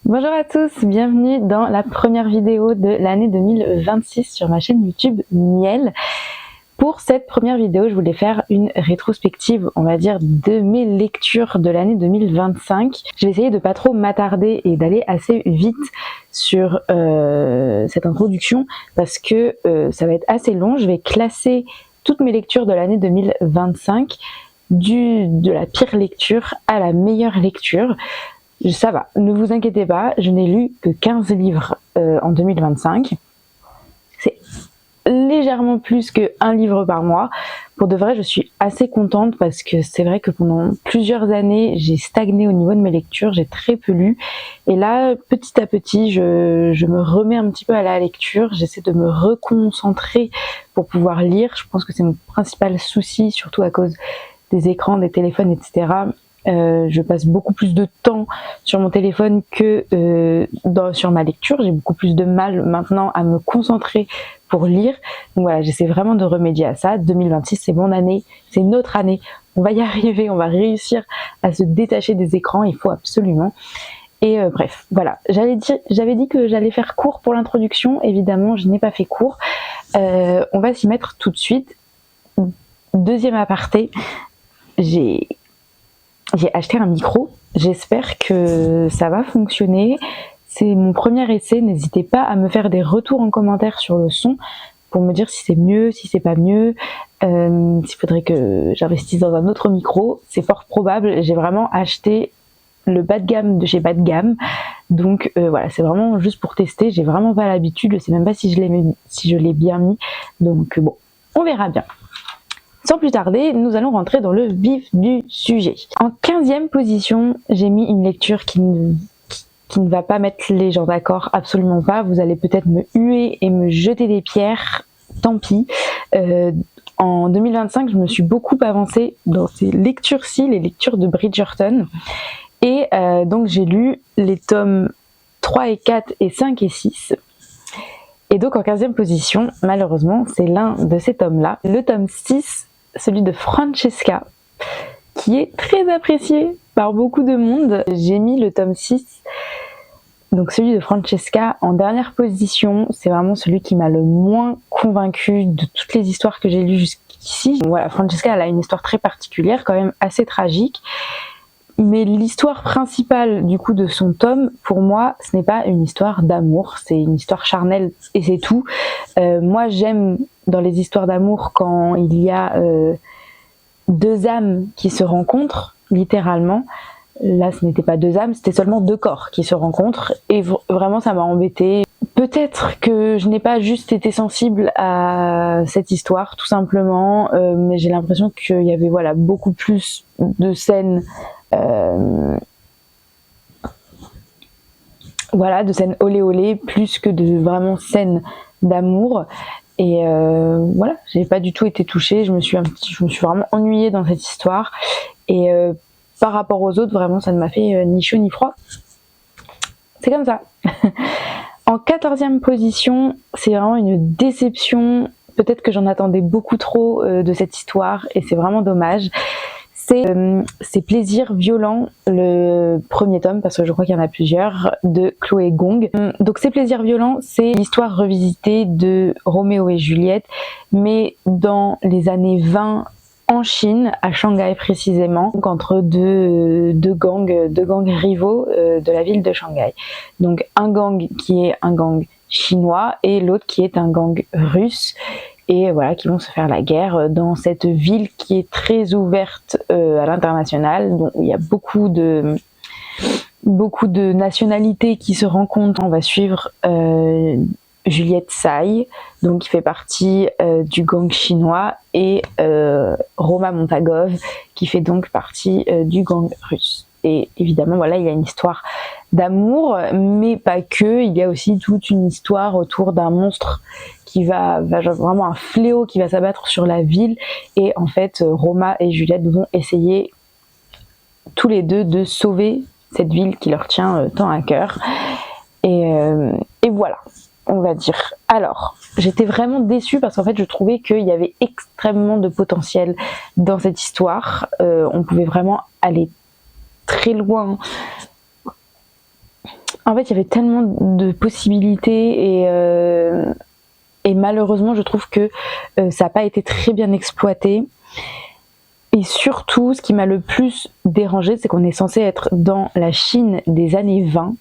Bonjour à tous, bienvenue dans la première vidéo de l'année 2026 sur ma chaîne YouTube Miel. Pour cette première vidéo, je voulais faire une rétrospective, on va dire, de mes lectures de l'année 2025. Je vais essayer de pas trop m'attarder et d'aller assez vite sur cette introduction parce que ça va être assez long. Je vais classer toutes mes lectures de l'année 2025 de la pire lecture à la meilleure lecture. Ça va, ne vous inquiétez pas, je n'ai lu que 15 livres en 2025. C'est légèrement plus qu'un livre par mois. Pour de vrai, je suis assez contente parce que c'est vrai que pendant plusieurs années, j'ai stagné au niveau de mes lectures, j'ai très peu lu. Et là, petit à petit, je me remets un petit peu à la lecture, j'essaie de me reconcentrer pour pouvoir lire. Je pense que c'est mon principal souci, surtout à cause des écrans, des téléphones, etc. Je passe beaucoup plus de temps sur mon téléphone que sur ma lecture. J'ai beaucoup plus de mal maintenant à me concentrer pour lire. Donc voilà, j'essaie vraiment de remédier à ça. 2026, c'est mon année, c'est notre année. On va y arriver, on va réussir à se détacher des écrans, il faut absolument. Et bref, voilà. J'avais dit que j'allais faire court pour l'introduction. Évidemment, je n'ai pas fait court. On va s'y mettre tout de suite. Deuxième aparté, j'ai acheté un micro, j'espère que ça va fonctionner. C'est mon premier essai, n'hésitez pas à me faire des retours en commentaire sur le son pour me dire si c'est mieux, si c'est pas mieux, s'il faudrait que j'investisse dans un autre micro. C'est fort probable, j'ai vraiment acheté le bas de gamme de chez bas de gamme, donc voilà, c'est vraiment juste pour tester, j'ai vraiment pas l'habitude, je sais même pas si je l'ai bien mis, donc bon, on verra bien. Sans plus tarder, nous allons rentrer dans le vif du sujet. En 15e position, j'ai mis une lecture qui ne va pas mettre les gens d'accord, absolument pas. Vous allez peut-être me huer et me jeter des pierres, tant pis. En 2025, je me suis beaucoup avancée dans ces lectures-ci, les lectures de Bridgerton. Et donc j'ai lu les tomes 3 et 4 et 5 et 6. Et donc en 15e position, malheureusement, c'est l'un de ces tomes-là. Le tome 6, celui de Francesca, qui est très apprécié par beaucoup de monde. J'ai mis le tome 6, donc celui de Francesca, en dernière position. C'est vraiment celui qui m'a le moins convaincu de toutes les histoires que j'ai lues jusqu'ici. Voilà, Francesca, elle a une histoire très particulière, quand même assez tragique. Mais l'histoire principale du coup de son tome, pour moi, ce n'est pas une histoire d'amour, c'est une histoire charnelle et c'est tout. Moi, j'aime dans les histoires d'amour quand il y a deux âmes qui se rencontrent, littéralement. Là, ce n'était pas deux âmes, c'était seulement deux corps qui se rencontrent et vraiment, ça m'a embêtée. Peut-être que je n'ai pas juste été sensible à cette histoire, tout simplement, mais j'ai l'impression qu'il y avait voilà beaucoup plus de scènes. Voilà, de scènes olé olé plus que de vraiment scènes d'amour. Et voilà, j'ai pas du tout été touchée, je me suis vraiment ennuyée dans cette histoire. Et par rapport aux autres, vraiment, ça ne m'a fait ni chaud ni froid. C'est comme ça. En 14e position, c'est vraiment une déception. Peut-être que j'en attendais beaucoup trop de cette histoire et c'est vraiment dommage. C'est Plaisirs violents, le premier tome, parce que je crois qu'il y en a plusieurs, de Chloé Gong. Donc C'est Plaisirs violents, c'est l'histoire revisitée de Roméo et Juliette, mais dans les années 20 en Chine, à Shanghai précisément, donc entre deux gangs rivaux de la ville de Shanghai. Donc un gang qui est un gang chinois et l'autre qui est un gang russe. Et voilà, qui vont se faire la guerre dans cette ville qui est très ouverte à l'international, donc il y a beaucoup de nationalités qui se rencontrent. On va suivre Juliette Tsai, donc qui fait partie du gang chinois, et Roma Montagov, qui fait donc partie du gang russe. Et évidemment, voilà, il y a une histoire d'amour, mais pas que. Il y a aussi toute une histoire autour d'un monstre qui va vraiment un fléau qui va s'abattre sur la ville. Et en fait, Roma et Juliette vont essayer tous les deux de sauver cette ville qui leur tient tant à cœur. Et voilà, on va dire. Alors, j'étais vraiment déçue parce qu'en fait, je trouvais qu'il y avait extrêmement de potentiel dans cette histoire. On pouvait vraiment aller très loin En fait, il y avait tellement de possibilités et malheureusement, je trouve que ça n'a pas été très bien exploité. Et surtout, ce qui m'a le plus dérangé, c'est qu'on est censé être dans la Chine des années 20.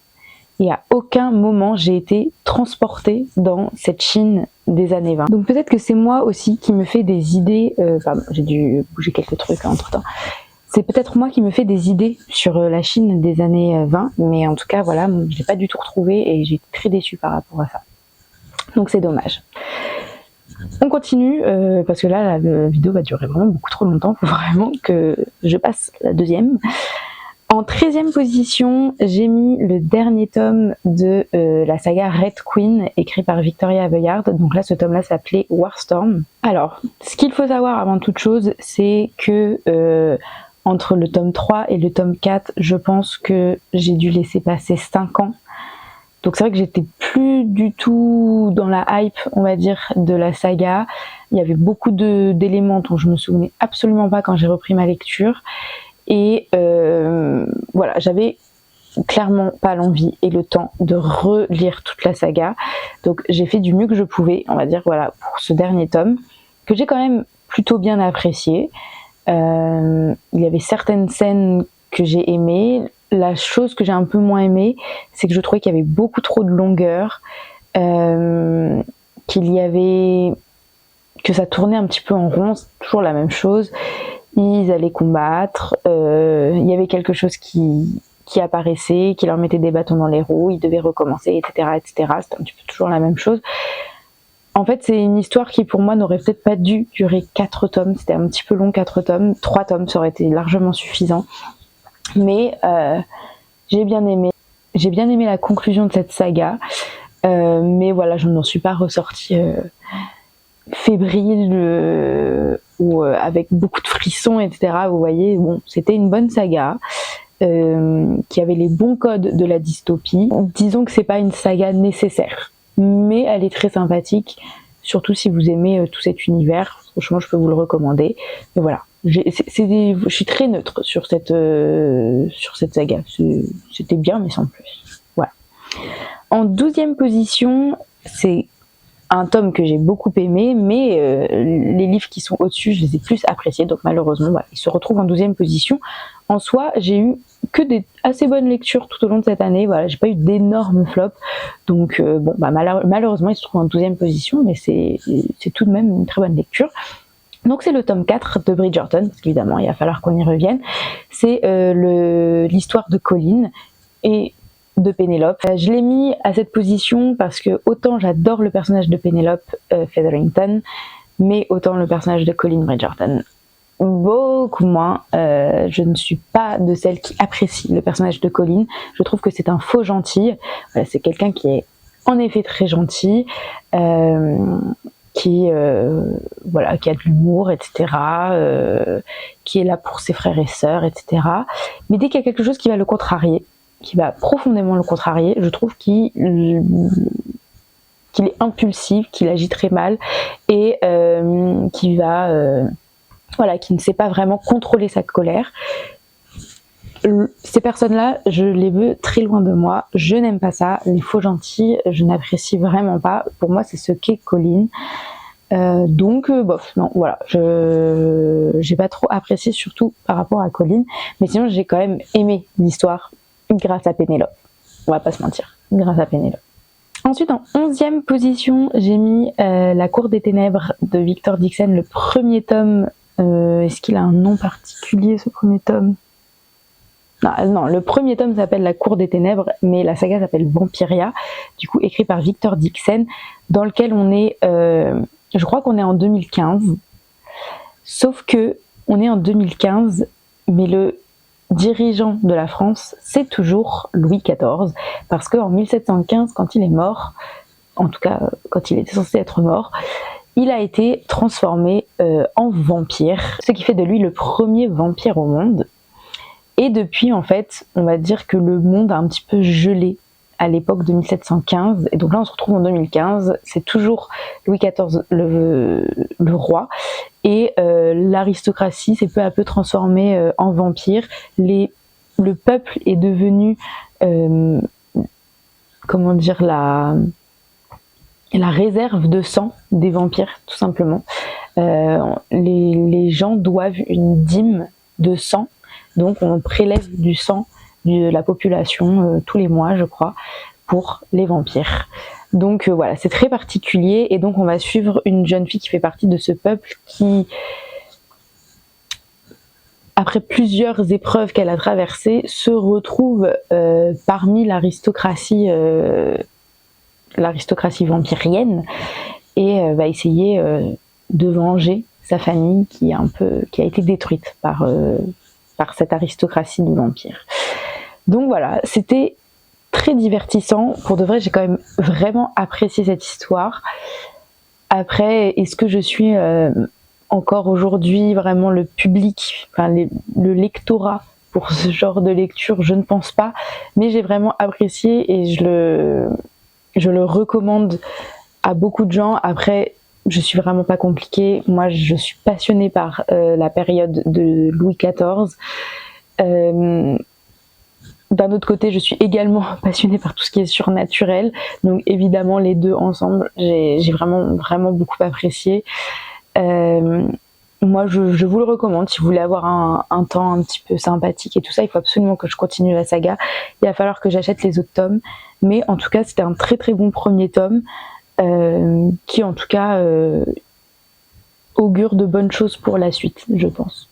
Et à aucun moment, j'ai été transportée dans cette Chine des années 20. Donc peut-être que c'est moi aussi qui me fais des idées... pardon, j'ai dû bouger quelques trucs entre-temps. C'est peut-être moi qui me fais des idées sur la Chine des années 20. Mais en tout cas, voilà, je l'ai pas du tout retrouvé et j'ai été très déçue par rapport à ça. Donc c'est dommage. On continue, parce que là, la vidéo va durer vraiment beaucoup trop longtemps. Il faut vraiment que je passe la deuxième. En 13e position, j'ai mis le dernier tome de la saga Red Queen, écrit par Victoria Aveyard. Donc là, ce tome-là s'appelait Warstorm. Alors, ce qu'il faut savoir avant toute chose, c'est que entre le tome 3 et le tome 4, je pense que j'ai dû laisser passer 5 ans. Donc c'est vrai que j'étais plus du tout dans la hype, on va dire, de la saga. Il y avait beaucoup d'éléments dont je me souvenais absolument pas quand j'ai repris ma lecture. Et voilà, j'avais clairement pas l'envie et le temps de relire toute la saga. Donc j'ai fait du mieux que je pouvais, on va dire, voilà, pour ce dernier tome, que j'ai quand même plutôt bien apprécié. Il y avait certaines scènes que j'ai aimées. La chose que j'ai un peu moins aimée, c'est que je trouvais qu'il y avait beaucoup trop de longueur, que ça tournait un petit peu en rond, c'est toujours la même chose. Ils allaient combattre, il y avait quelque chose qui apparaissait, qui leur mettait des bâtons dans les roues, ils devaient recommencer, etc., etc. C'était un petit peu toujours la même chose. En fait, c'est une histoire qui, pour moi, n'aurait peut-être pas dû durer 4 tomes. C'était un petit peu long, 4 tomes. 3 tomes, ça aurait été largement suffisant. Mais j'ai bien aimé la conclusion de cette saga. Mais voilà, je n'en suis pas ressortie fébrile ou avec beaucoup de frissons, etc. Vous voyez, bon, c'était une bonne saga qui avait les bons codes de la dystopie. Disons que c'est pas une saga nécessaire, mais elle est très sympathique, surtout si vous aimez tout cet univers. Franchement, je peux vous le recommander. Mais voilà, je suis très neutre sur cette saga. C'était bien, mais sans plus. Voilà. En 12e position, c'est un tome que j'ai beaucoup aimé, mais les livres qui sont au-dessus, je les ai plus appréciés, donc malheureusement, voilà, ils se retrouvent en 12e position. En soi, j'ai eu que des assez bonnes lectures tout au long de cette année, voilà, j'ai pas eu d'énormes flops, donc bon, bah, malheureusement, ils se trouvent en 12e position, mais c'est tout de même une très bonne lecture. Donc c'est le tome 4 de Bridgerton, parce qu'évidemment, il va falloir qu'on y revienne. C'est l'histoire de Colin et de Pénélope. Je l'ai mis à cette position parce que autant j'adore le personnage de Pénélope Featherington, mais autant le personnage de Colin Bridgerton beaucoup moins. Je ne suis pas de celles qui apprécient le personnage de Colin. Je trouve que c'est un faux gentil. C'est quelqu'un qui est en effet très gentil, qui a de l'humour, etc., qui est là pour ses frères et sœurs, etc. Mais dès qu'il y a quelque chose qui va le contrarier, qui va profondément le contrarier, je trouve qu'il est impulsif, qu'il agit très mal et qui ne sait pas vraiment contrôler sa colère. Ces personnes-là, je les veux très loin de moi. Je n'aime pas ça. Les faux gentils, je n'apprécie vraiment pas. Pour moi, c'est ce qu'est Colin. Donc bof, non, voilà, j'ai pas trop apprécié, surtout par rapport à Colin, mais sinon j'ai quand même aimé l'histoire grâce à Pénélope, on va pas se mentir, grâce à Pénélope. Ensuite, en 11e position, j'ai mis La Cour des Ténèbres de Victor Dixon, le premier tome. Est-ce qu'il a un nom particulier, ce premier tome? Non, le premier tome s'appelle La Cour des Ténèbres, mais la saga s'appelle Vampiria, du coup écrit par Victor Dixon, dans lequel on est, je crois qu'on est en 2015, sauf que on est en 2015, mais le dirigeant de la France, c'est toujours Louis XIV, parce qu'en 1715, quand il est mort, en tout cas quand il était censé être mort, il a été transformé en vampire, ce qui fait de lui le premier vampire au monde. Et depuis, en fait, on va dire que le monde a un petit peu gelé à l'époque de 1715. Et donc là, on se retrouve en 2015. C'est toujours Louis XIV le roi. Et l'aristocratie s'est peu à peu transformée en vampire. Le peuple est devenu comment dire, la réserve de sang des vampires, tout simplement. Les gens doivent une dîme de sang, donc on prélève du sang de la population tous les mois, je crois, pour les vampires. Donc voilà, c'est très particulier, et donc on va suivre une jeune fille qui fait partie de ce peuple qui, après plusieurs épreuves qu'elle a traversées, se retrouve parmi l'aristocratie vampirienne, et va essayer de venger sa famille qui a été détruite par cette aristocratie de vampires. Donc voilà, c'était très divertissant. Pour de vrai, j'ai quand même vraiment apprécié cette histoire. Après, est-ce que je suis encore aujourd'hui vraiment le public, enfin le lectorat pour ce genre de lecture? Je ne pense pas, mais j'ai vraiment apprécié, et je le recommande à beaucoup de gens. Après, je suis vraiment pas compliquée. Moi, je suis passionnée par la période de Louis XIV. D'un autre côté, je suis également passionnée par tout ce qui est surnaturel. Donc évidemment, les deux ensemble, j'ai vraiment beaucoup apprécié. Moi, je vous le recommande. Si vous voulez avoir un temps un petit peu sympathique et tout ça, il faut absolument que je continue la saga. Il va falloir que j'achète les autres tomes. Mais en tout cas, c'était un très très bon premier tome qui, en tout cas, augure de bonnes choses pour la suite, je pense.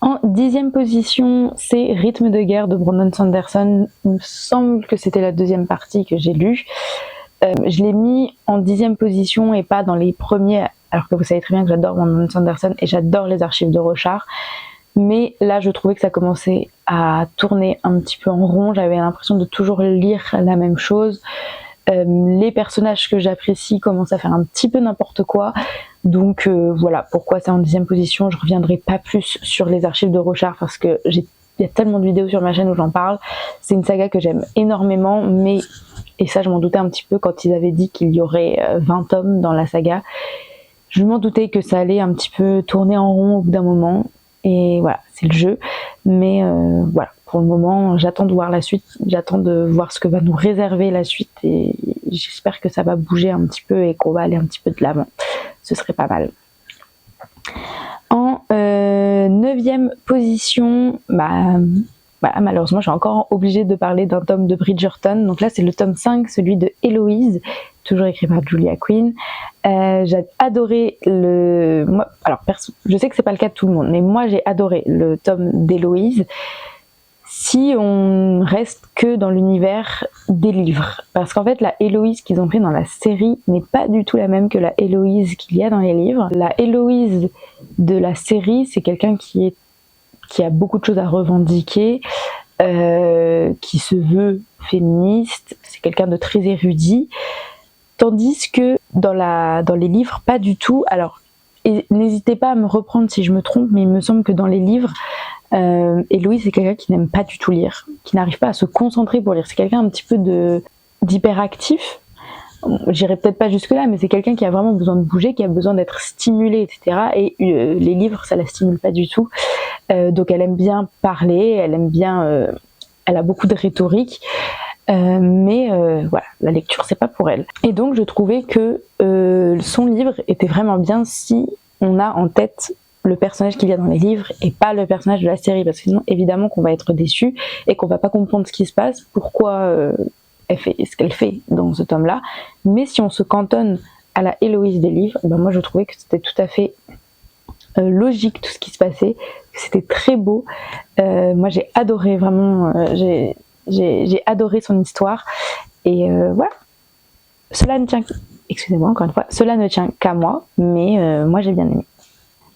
En 10e position, c'est Rythme de guerre de Brandon Sanderson. Il me semble que c'était la deuxième partie que j'ai lue. Je l'ai mis en 10e position et pas dans les premiers, alors que vous savez très bien que j'adore Brandon Sanderson et j'adore les archives de Rochard. Mais là, je trouvais que ça commençait à tourner un petit peu en rond. J'avais l'impression de toujours lire la même chose. Les personnages que j'apprécie commencent à faire un petit peu n'importe quoi. Donc voilà pourquoi c'est en 10e position. Je reviendrai pas plus sur les archives de Rochard parce que il y a tellement de vidéos sur ma chaîne où j'en parle. C'est une saga que j'aime énormément, mais, et ça je m'en doutais un petit peu quand ils avaient dit qu'il y aurait 20 tomes dans la saga. Je m'en doutais que ça allait un petit peu tourner en rond au bout d'un moment. Et voilà, c'est le jeu. Mais voilà, pour le moment, j'attends de voir la suite. J'attends de voir ce que va nous réserver la suite. Et j'espère que ça va bouger un petit peu et qu'on va aller un petit peu de l'avant. Ce serait pas mal. En 9e position, malheureusement, je suis encore obligée de parler d'un tome de Bridgerton. Donc là, c'est le tome 5, celui de Héloïse, toujours écrit par Julia Quinn. J'ai adoré je sais que c'est pas le cas de tout le monde, mais moi j'ai adoré le tome d'Héloïse. Si on reste que dans l'univers des livres, parce qu'en fait la Héloïse qu'ils ont fait dans la série n'est pas du tout la même que la Héloïse qu'il y a dans les livres. La Héloïse de la série, c'est quelqu'un qui a beaucoup de choses à revendiquer, qui se veut féministe, c'est quelqu'un de très érudit, tandis que dans les livres, pas du tout. Alors, n'hésitez pas à me reprendre si je me trompe, mais il me semble que dans les livres, Héloïse c'est quelqu'un qui n'aime pas du tout lire, qui n'arrive pas à se concentrer pour lire. C'est quelqu'un un petit peu d'hyperactif. J'irai peut-être pas jusque là, mais c'est quelqu'un qui a vraiment besoin de bouger, qui a besoin d'être stimulé, etc. Et les livres, ça la stimule pas du tout. Donc elle aime bien parler, elle a beaucoup de rhétorique, mais voilà, la lecture c'est pas pour elle. Et donc je trouvais que son livre était vraiment bien si on a en tête le personnage qu'il y a dans les livres et pas le personnage de la série, parce que sinon évidemment qu'on va être déçu et qu'on va pas comprendre ce qui se passe, pourquoi elle fait ce qu'elle fait dans ce tome-là. Mais si on se cantonne à la Héloïse des livres, moi je trouvais que c'était tout à fait logique tout ce qui se passait, que c'était très beau. Moi j'ai adoré vraiment, j'ai adoré son histoire, et voilà. Cela ne tient qu'à moi, mais moi j'ai bien aimé.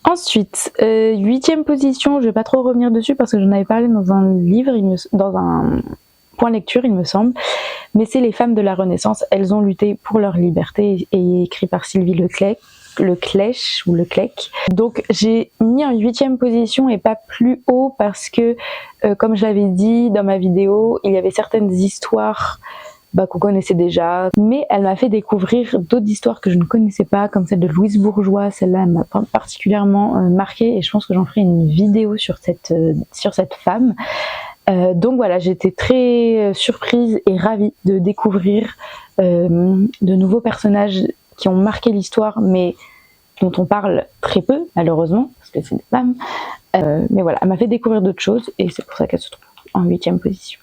Ensuite, 8e position, je vais pas trop revenir dessus parce que j'en avais parlé dans un livre, dans un point lecture il me semble, mais c'est Les femmes de la Renaissance, elles ont lutté pour leur liberté, et écrit par Sylvie Leclerc. Donc j'ai mis en 8e position et pas plus haut parce que comme je l'avais dit dans ma vidéo, il y avait certaines histoires qu'on connaissait déjà, mais elle m'a fait découvrir d'autres histoires que je ne connaissais pas, comme celle de Louise Bourgeois. Celle-là m'a particulièrement marquée, et je pense que j'en ferai une vidéo sur cette femme. Donc voilà, j'étais très surprise et ravie de découvrir de nouveaux personnages qui ont marqué l'histoire, mais dont on parle très peu, malheureusement, parce que c'est des femmes. Mais voilà, elle m'a fait découvrir d'autres choses, et c'est pour ça qu'elle se trouve en 8e position.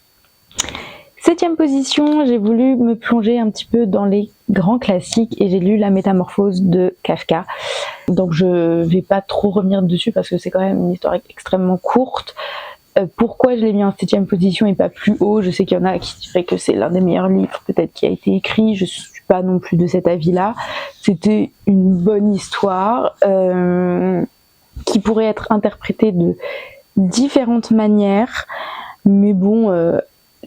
7e position, j'ai voulu me plonger un petit peu dans les grands classiques, et j'ai lu La Métamorphose de Kafka. Donc je vais pas trop revenir dessus, parce que c'est quand même une histoire extrêmement courte. Pourquoi je l'ai mis en 7e position et pas plus haut? Je sais qu'il y en a qui diraient que c'est l'un des meilleurs livres peut-être qui a été écrit, je suis pas non plus de cet avis-là. C'était une bonne histoire qui pourrait être interprétée de différentes manières, mais bon,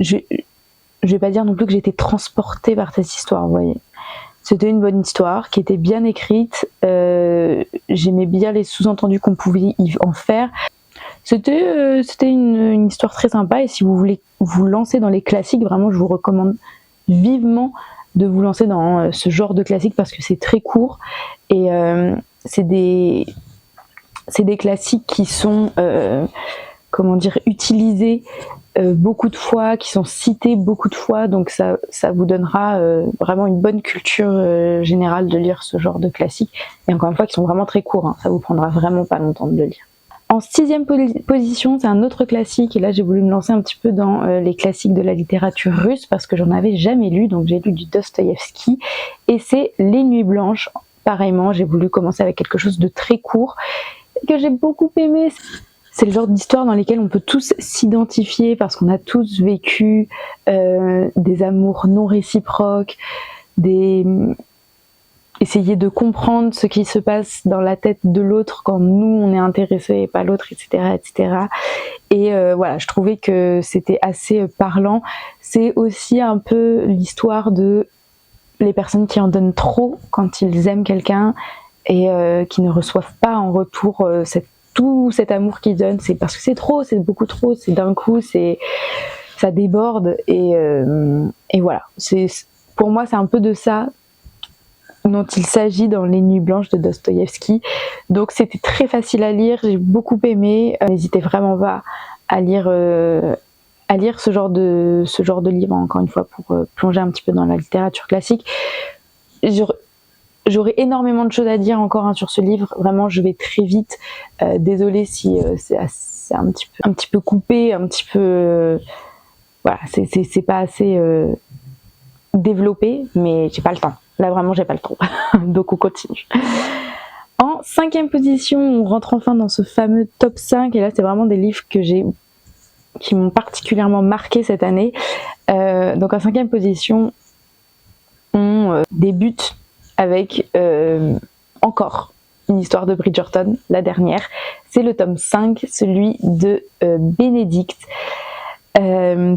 je vais pas dire non plus que j'étais transportée par cette histoire, vous voyez. C'était une bonne histoire qui était bien écrite, j'aimais bien les sous-entendus qu'on pouvait y en faire. C'était une histoire très sympa, et si vous voulez vous lancer dans les classiques, vraiment je vous recommande vivement de vous lancer dans ce genre de classique, parce que c'est très court, et c'est des classiques qui sont comment dire, utilisés beaucoup de fois, qui sont cités beaucoup de fois, donc ça vous donnera vraiment une bonne culture générale de lire ce genre de classiques, et encore une fois qui sont vraiment très courts, hein, ça vous prendra vraiment pas longtemps de le lire. En 6e position, c'est un autre classique, et là j'ai voulu me lancer un petit peu dans les classiques de la littérature russe, parce que j'en avais jamais lu, donc j'ai lu du Dostoïevski, et c'est Les Nuits Blanches. Pareillement, j'ai voulu commencer avec quelque chose de très court, que j'ai beaucoup aimé. C'est le genre d'histoire dans lesquelles on peut tous s'identifier, parce qu'on a tous vécu des amours non réciproques, essayer de comprendre ce qui se passe dans la tête de l'autre quand nous on est intéressé et pas l'autre, etc., etc. Et voilà, je trouvais que c'était assez parlant. C'est aussi un peu l'histoire de les personnes qui en donnent trop quand ils aiment quelqu'un, et qui ne reçoivent pas en retour tout cet amour qu'ils donnent. C'est parce que c'est trop, c'est beaucoup trop, c'est d'un coup, ça déborde, et voilà. Pour moi, c'est un peu de ça dont il s'agit dans Les Nuits Blanches de Dostoïevski. Donc c'était très facile à lire, j'ai beaucoup aimé. N'hésitez vraiment pas à lire ce genre de livre, encore une fois, pour plonger un petit peu dans la littérature classique. J'aurais énormément de choses à dire encore sur ce livre, vraiment je vais très vite, désolée si c'est un petit peu coupé, un petit peu voilà, c'est pas assez développé, mais j'ai pas le temps. Là vraiment j'ai pas le temps, donc on continue. En 5e position, on rentre enfin dans ce fameux top 5, et là c'est vraiment des livres qui m'ont particulièrement marqué cette année. Donc en 5e position, on débute avec encore une histoire de Bridgerton, la dernière. C'est le tome 5, celui de Bénédicte,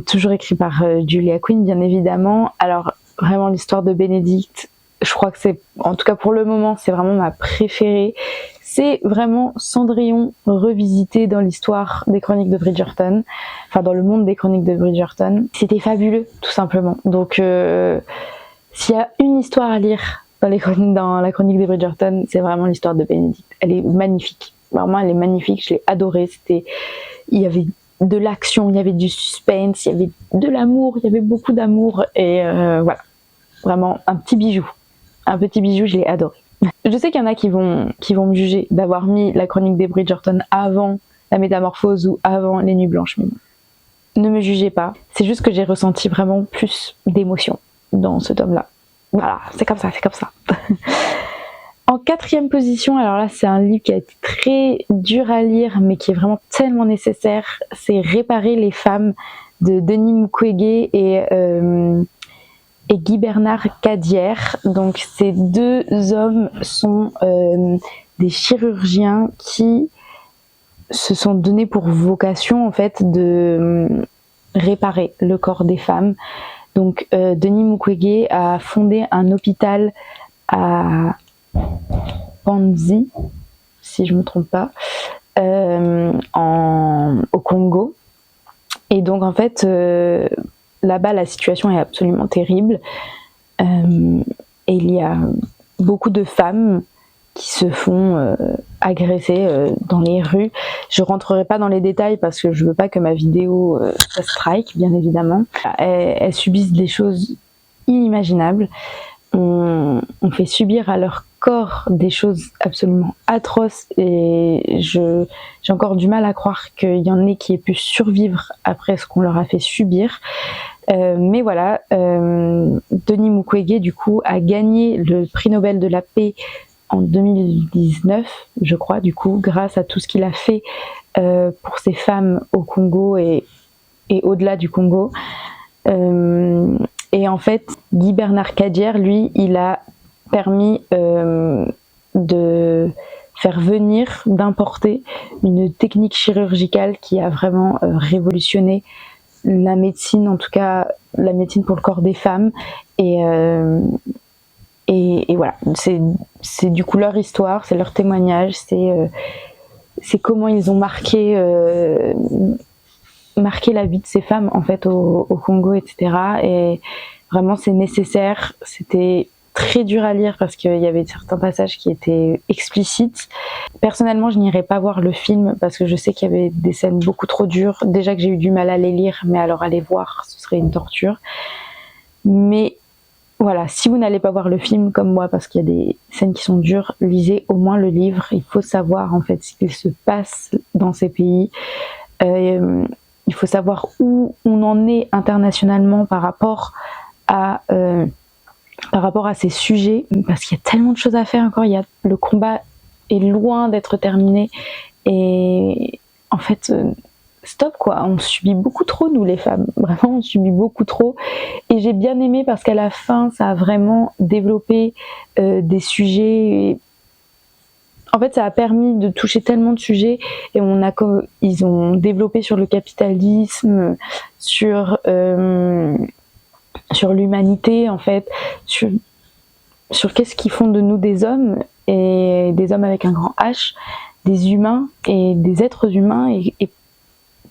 toujours écrit par Julia Quinn, bien évidemment. Alors vraiment l'histoire de Bénédicte, je crois que c'est, en tout cas pour le moment, c'est vraiment ma préférée. C'est vraiment Cendrillon revisité dans l'histoire des Chroniques de Bridgerton, enfin dans le monde des Chroniques de Bridgerton. C'était fabuleux, tout simplement. Donc s'il y a une histoire à lire dans la Chronique de Bridgerton, c'est vraiment l'histoire de Bénédicte. Elle est magnifique, vraiment elle est magnifique, je l'ai adorée. Il y avait de l'action, il y avait du suspense, il y avait de l'amour, il y avait beaucoup d'amour, et voilà, vraiment un petit bijou, je l'ai adoré. Je sais qu'il y en a qui vont me juger d'avoir mis la Chronique des Bridgerton avant La Métamorphose ou avant Les Nuits Blanches, mais ne me jugez pas, c'est juste que j'ai ressenti vraiment plus d'émotion dans ce tome-là. Voilà, c'est comme ça. En 4e position, alors là c'est un livre qui a été très dur à lire, mais qui est vraiment tellement nécessaire, c'est Réparer les femmes de Denis Mukwege et Guy Bernard Cadière. Donc ces deux hommes sont des chirurgiens qui se sont donnés pour vocation en fait de réparer le corps des femmes. Donc Denis Mukwege a fondé un hôpital à Panzi, si je me trompe pas, au Congo. Et donc en fait là-bas la situation est absolument terrible, et il y a beaucoup de femmes qui se font agresser dans les rues. Je rentrerai pas dans les détails parce que je veux pas que ma vidéo fasse strike, bien évidemment. Elles subissent des choses inimaginables. On fait subir à leur corps des choses absolument atroces et j'ai encore du mal à croire qu'il y en ait qui aient pu survivre après ce qu'on leur a fait subir. Mais voilà, Denis Mukwege du coup a gagné le prix Nobel de la paix en 2019, je crois, du coup, grâce à tout ce qu'il a fait pour ces femmes au Congo et au-delà du Congo. Et en fait, Guy Bernard Cadière, lui, il a permis de faire venir, d'importer une technique chirurgicale qui a vraiment révolutionné la médecine, en tout cas la médecine pour le corps des femmes. Et voilà, c'est du coup leur histoire, c'est leur témoignage, c'est comment ils ont marqué la vie de ces femmes en fait au Congo, etc. Et vraiment c'est nécessaire. C'était très dur à lire parce qu'il y avait certains passages qui étaient explicites. Personnellement, je n'irai pas voir le film parce que je sais qu'il y avait des scènes beaucoup trop dures. Déjà que j'ai eu du mal à les lire, mais alors à les voir, ce serait une torture. Mais voilà, si vous n'allez pas voir le film comme moi parce qu'il y a des scènes qui sont dures, lisez au moins le livre. Il faut savoir en fait ce qu'il se passe dans ces pays. Il faut savoir où on en est internationalement par rapport à ces sujets, parce qu'il y a tellement de choses à faire encore. Le combat est loin d'être terminé et en fait stop quoi, on subit beaucoup trop nous les femmes, vraiment on subit beaucoup trop. Et j'ai bien aimé parce qu'à la fin ça a vraiment développé des sujets. En fait, ça a permis de toucher tellement de sujets et ils ont développé sur le capitalisme, sur l'humanité en fait, sur qu'est-ce qui font de nous des hommes, et des hommes avec un grand H, des humains et des êtres humains, et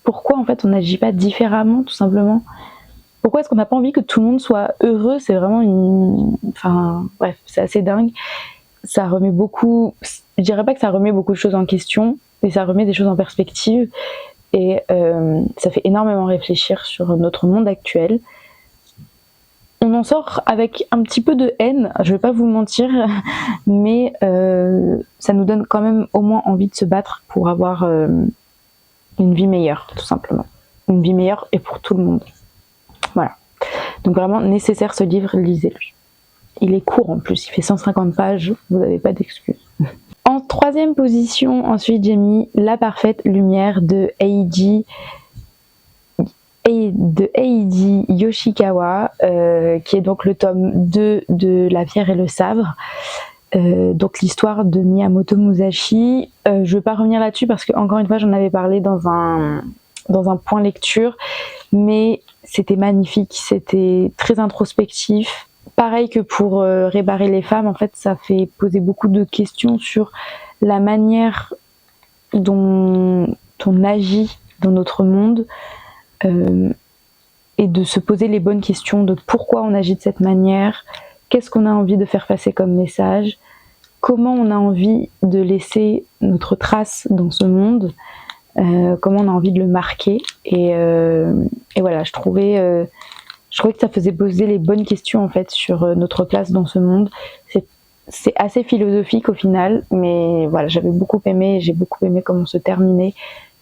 pourquoi en fait on n'agit pas différemment tout simplement. Pourquoi est-ce qu'on n'a pas envie que tout le monde soit heureux? C'est vraiment enfin bref, c'est assez dingue. Ça remet beaucoup, je dirais pas que ça remet beaucoup de choses en question, mais ça remet des choses en perspective et ça fait énormément réfléchir sur notre monde actuel. On en sort avec un petit peu de haine, je vais pas vous mentir, mais ça nous donne quand même au moins envie de se battre pour avoir une vie meilleure, tout simplement. Une vie meilleure et pour tout le monde. Voilà. Donc vraiment nécessaire ce livre, lisez-le. Il est court en plus, il fait 150 pages, vous n'avez pas d'excuses. En troisième position, ensuite j'ai mis La parfaite lumière de Eiji Yoshikawa, qui est donc le tome 2 de La pierre et le sabre. Donc l'histoire de Miyamoto Musashi. Je ne vais pas revenir là-dessus parce que encore une fois j'en avais parlé dans un point lecture, mais c'était magnifique, c'était très introspectif. Pareil que pour Réparer les femmes, en fait ça fait poser beaucoup de questions sur la manière dont on agit dans notre monde, et de se poser les bonnes questions de pourquoi on agit de cette manière, qu'est-ce qu'on a envie de faire passer comme message, comment on a envie de laisser notre trace dans ce monde, comment on a envie de le marquer. Et voilà, je trouvais que ça faisait poser les bonnes questions en fait sur notre place dans ce monde. C'est assez philosophique au final, mais voilà, j'ai beaucoup aimé comment se terminait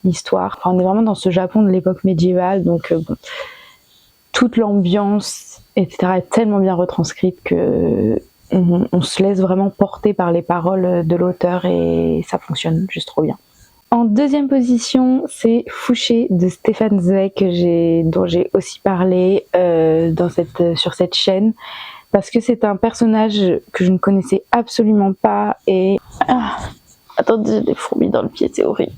l'histoire. Enfin, on est vraiment dans ce Japon de l'époque médiévale, donc bon, toute l'ambiance, etc. est tellement bien retranscrite que on se laisse vraiment porter par les paroles de l'auteur et ça fonctionne juste trop bien. En deuxième position, c'est Fouché de Stéphane Zweig, dont j'ai aussi parlé sur cette chaîne, parce que c'est un personnage que je ne connaissais absolument pas et... attendez, j'ai des fourmis dans le pied, c'est horrible.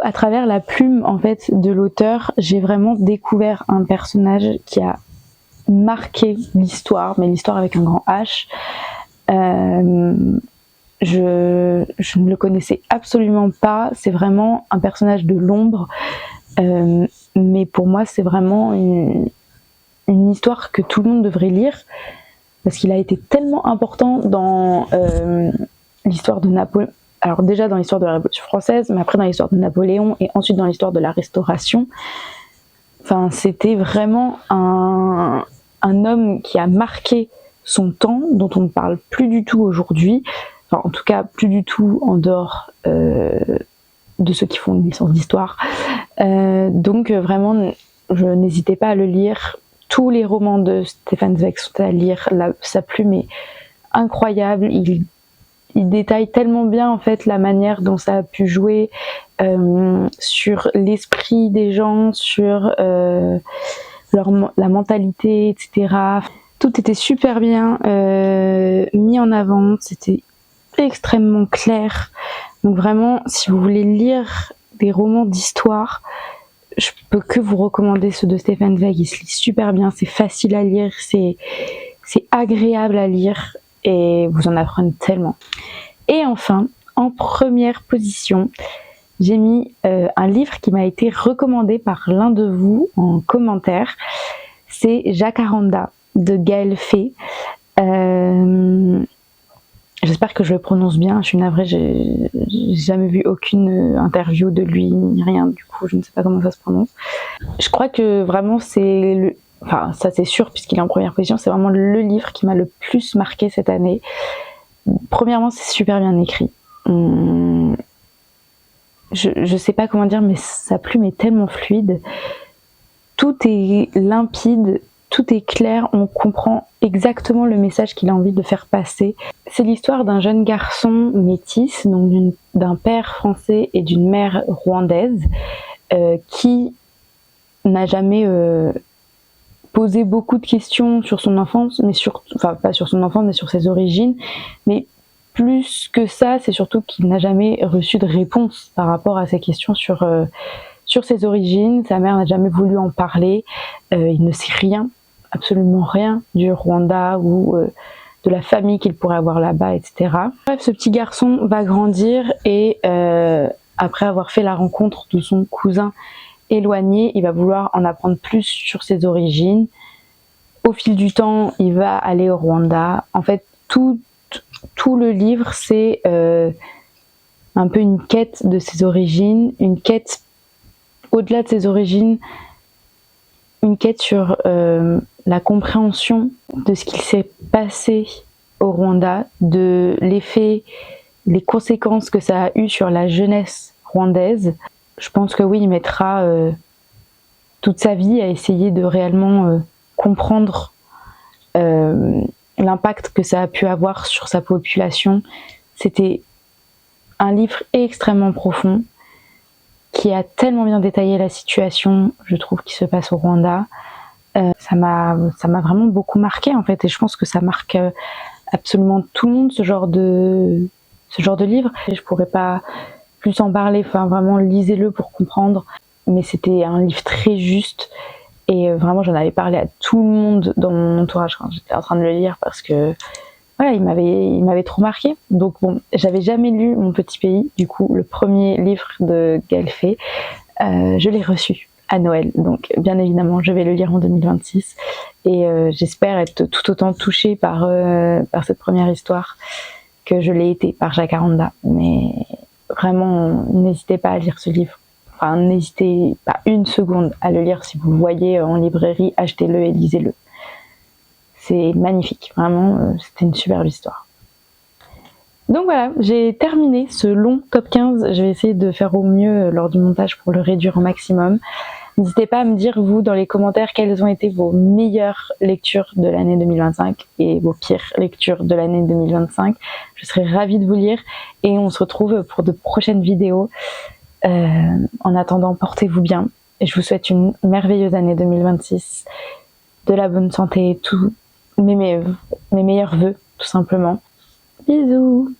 À travers la plume en fait de l'auteur, j'ai vraiment découvert un personnage qui a marqué l'histoire, mais l'histoire avec un grand H. Je ne le connaissais absolument pas, c'est vraiment un personnage de l'ombre, mais pour moi c'est vraiment une histoire que tout le monde devrait lire, parce qu'il a été tellement important dans l'histoire de alors déjà dans l'histoire de la Révolution française, mais après dans l'histoire de Napoléon et ensuite dans l'histoire de la Restauration. Enfin, c'était vraiment un homme qui a marqué son temps, dont on ne parle plus du tout aujourd'hui, enfin en tout cas plus du tout en dehors de ceux qui font une licence d'histoire. Donc vraiment, je n'hésitais pas à le lire. Tous les romans de Stefan Zweig sont à lire. Sa plume est incroyable. Il détaille tellement bien en fait la manière dont ça a pu jouer sur l'esprit des gens, sur la mentalité, etc. Tout était super bien mis en avant. C'était extrêmement clair. Donc vraiment, si vous voulez lire des romans d'histoire, je peux que vous recommander ceux de Stefan Zweig. Il se lit super bien, c'est facile à lire, c'est agréable à lire et vous en apprenez tellement. Et enfin, en première position, j'ai mis un livre qui m'a été recommandé par l'un de vous en commentaire. C'est Jacaranda de Gaël Fay. J'espère que je le prononce bien, je suis navrée, j'ai jamais vu aucune interview de lui, ni rien, du coup je ne sais pas comment ça se prononce. Je crois que vraiment c'est enfin ça c'est sûr puisqu'il est en première position, c'est vraiment le livre qui m'a le plus marqué cette année. Premièrement, c'est super bien écrit. Je sais pas comment dire, mais sa plume est tellement fluide. Tout est limpide, tout est clair, on comprend exactement le message qu'il a envie de faire passer. C'est l'histoire d'un jeune garçon métis, donc d'un père français et d'une mère rwandaise, qui n'a jamais posé beaucoup de questions sur son enfance, mais enfin pas sur son enfance, mais sur ses origines. Mais plus que ça, c'est surtout qu'il n'a jamais reçu de réponse par rapport à ces questions sur ses origines. Sa mère n'a jamais voulu en parler. Il ne sait rien, absolument rien du Rwanda ou de la famille qu'il pourrait avoir là-bas, etc. Bref, ce petit garçon va grandir et après avoir fait la rencontre de son cousin éloigné, il va vouloir en apprendre plus sur ses origines. Au fil du temps, il va aller au Rwanda. En fait, tout le livre, c'est un peu une quête de ses origines, une quête au-delà de ses origines, une quête sur la compréhension de ce qu'il s'est passé au Rwanda, de l'effet, les conséquences que ça a eu sur la jeunesse rwandaise. Je pense que oui, il mettra toute sa vie à essayer de réellement comprendre l'impact que ça a pu avoir sur sa population. C'était un livre extrêmement profond qui a tellement bien détaillé la situation, je trouve, qui se passe au Rwanda. Ça m'a vraiment beaucoup marqué en fait, et je pense que ça marque absolument tout le monde, ce genre de livre. Et je pourrais pas plus en parler, enfin vraiment lisez-le pour comprendre, mais c'était un livre très juste et vraiment j'en avais parlé à tout le monde dans mon entourage quand j'étais en train de le lire parce que voilà, il m'avait trop marqué. Donc bon, j'avais jamais lu Mon Petit Pays, du coup le premier livre de Gaël Fay, je l'ai reçu à Noël, donc bien évidemment je vais le lire en 2026 et j'espère être tout autant touchée par cette première histoire que je l'ai été par Jacaranda. Mais vraiment, n'hésitez pas à lire ce livre. Enfin, n'hésitez pas une seconde à le lire. Si vous le voyez en librairie, achetez-le et lisez-le. C'est magnifique, vraiment, c'était une superbe histoire. Donc voilà, j'ai terminé ce long top 15. Je vais essayer de faire au mieux lors du montage pour le réduire au maximum. N'hésitez pas à me dire, vous, dans les commentaires, quelles ont été vos meilleures lectures de l'année 2025 et vos pires lectures de l'année 2025. Je serai ravie de vous lire et on se retrouve pour de prochaines vidéos. En attendant, portez-vous bien et je vous souhaite une merveilleuse année 2026, de la bonne santé, tous mes meilleurs vœux, tout simplement. Bisous!